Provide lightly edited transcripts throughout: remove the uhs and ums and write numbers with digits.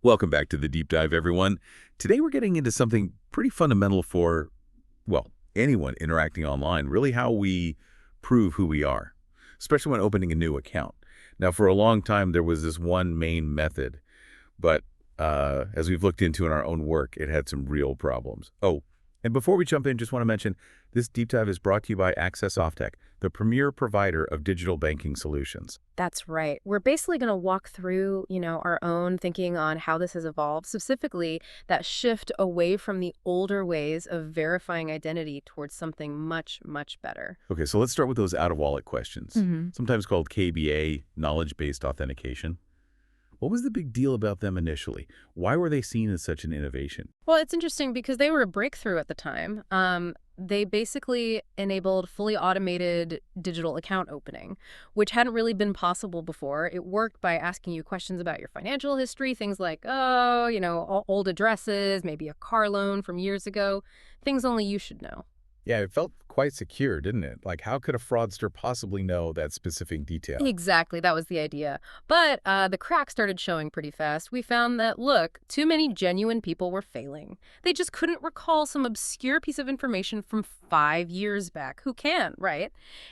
Welcome back to the Deep Dive, everyone. Today we're getting into something pretty fundamental for, well, anyone interacting online, really how we prove who we are, especially when opening a new account. Now, for a long time, there was this one main method, but as we've looked into in our own work, it had some real problems. Oh, and before we jump in, just want to mention, this Deep Dive is brought to you by Access Offtech, the premier provider of digital banking solutions. That's right. We're basically going to walk through, our own thinking on how this has evolved, specifically that shift away from the older ways of verifying identity towards something much, much better. Okay, so let's start with those out-of-wallet questions, hmm sometimes called KBA, knowledge-based authentication. What was the big deal about them initially? Why were they seen as such an innovation? Well, it's interesting because they were a breakthrough at the time. They basically enabled fully automated digital account opening, which hadn't really been possible before. It worked by asking you questions about your financial history, things like, old addresses, maybe a car loan from years ago, things only you should know. Yeah, it felt quite secure, didn't it? Like, how could a fraudster possibly know that specific detail? Exactly, that was the idea. But the cracks started showing pretty fast. We found that, look, too many genuine people were failing. They just couldn't recall some obscure piece of information from 5 years back. Who can, right?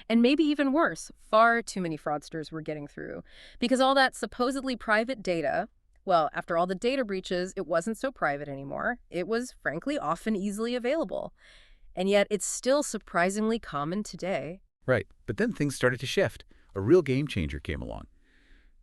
And maybe even worse, far too many fraudsters were getting through. Because all that supposedly private data, well, after all the data breaches, it wasn't so private anymore. It was, frankly, often easily available. And yet it's still surprisingly common today. Right, but then things started to shift. A real game changer came along.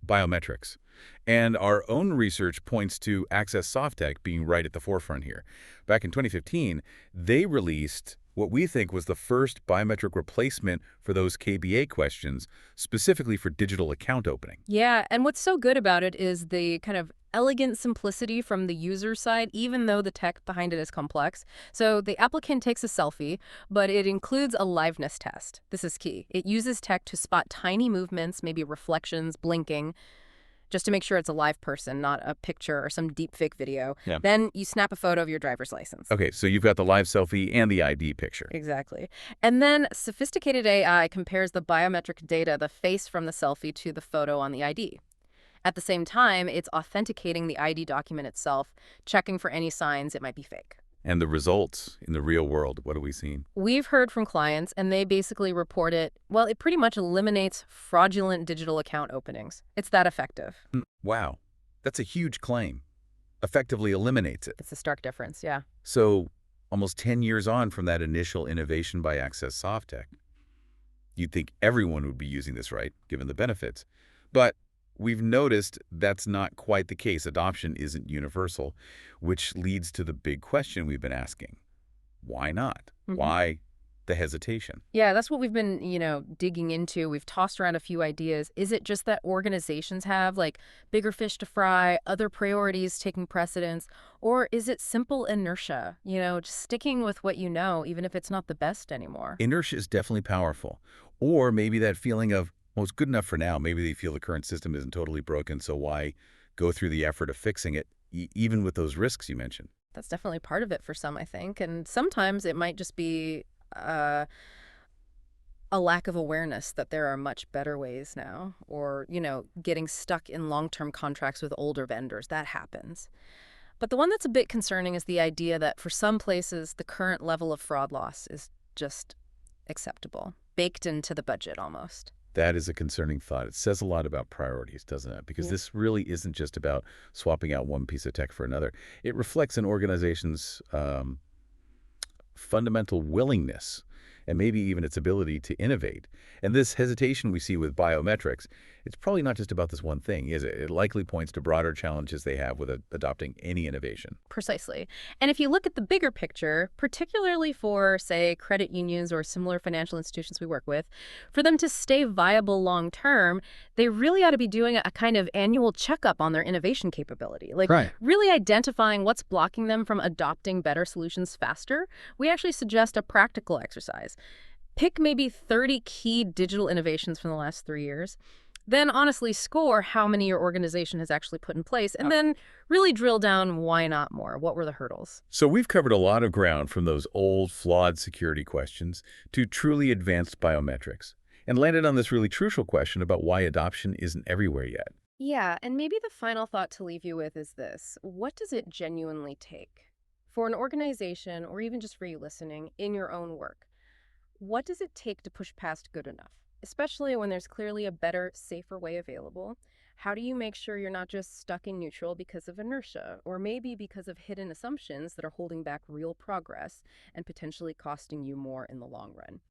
Biometrics. And our own research points to Access Softtech being right at the forefront here. Back in 2015, they released what we think was the first biometric replacement for those KBA questions, specifically for digital account opening. Yeah, and what's so good about it is the kind of elegant simplicity from the user side, even though the tech behind it is complex. So the applicant takes a selfie, but it includes a liveness test. This is key. It uses tech to spot tiny movements, maybe reflections, blinking, just to make sure it's a live person, not a picture or some deep fake video. Yeah. Then you snap a photo of your driver's license. Okay, so you've got the live selfie and the ID picture. Exactly. And then sophisticated AI compares the biometric data, the face from the selfie, to the photo on the ID. At the same time, it's authenticating the ID document itself, checking for any signs it might be fake. And the results in the real world, what are we seeing? We've heard from clients, and they basically report it pretty much eliminates fraudulent digital account openings. It's that effective. Wow, that's a huge claim. Effectively eliminates it. It's a stark difference, yeah. So almost 10 years on from that initial innovation by Access Softtech, you'd think everyone would be using this, right, given the benefits. But we've noticed that's not quite the case. Adoption isn't universal, which leads to the big question we've been asking. Why not? Why the hesitation? Yeah, that's what we've been, digging into. We've tossed around a few ideas. Is it just that organizations have, bigger fish to fry, other priorities taking precedence? Or is it simple inertia, just sticking with what you know, even if it's not the best anymore? Inertia is definitely powerful. Or maybe that feeling of, well, it's good enough for now. Maybe they feel the current system isn't totally broken, so why go through the effort of fixing it, even with those risks you mentioned? That's definitely part of it for some, I think. And sometimes it might just be a lack of awareness that there are much better ways now, or, getting stuck in long-term contracts with older vendors. That happens. But the one that's a bit concerning is the idea that for some places, the current level of fraud loss is just acceptable, baked into the budget almost. That is a concerning thought. It says a lot about priorities, doesn't it? Because this really isn't just about swapping out one piece of tech for another. It reflects an organization's fundamental willingness and maybe even its ability to innovate. And this hesitation we see with biometrics, it's probably not just about this one thing, is it? It likely points to broader challenges they have with adopting any innovation. Precisely. And if you look at the bigger picture, particularly for, say, credit unions or similar financial institutions we work with, for them to stay viable long term, they really ought to be doing a kind of annual checkup on their innovation capability. Right. Really identifying what's blocking them from adopting better solutions faster. We actually suggest a practical exercise. Pick maybe 30 key digital innovations from the last 3 years. Then honestly score how many your organization has actually put in place, and then really drill down why not more. What were the hurdles? So we've covered a lot of ground from those old, flawed security questions to truly advanced biometrics, and landed on this really crucial question about why adoption isn't everywhere yet. Yeah, and maybe the final thought to leave you with is this. What does it genuinely take for an organization, or even just for you listening, in your own work? What does it take to push past good enough? Especially when there's clearly a better, safer way available. How do you make sure you're not just stuck in neutral because of inertia, or maybe because of hidden assumptions that are holding back real progress and potentially costing you more in the long run?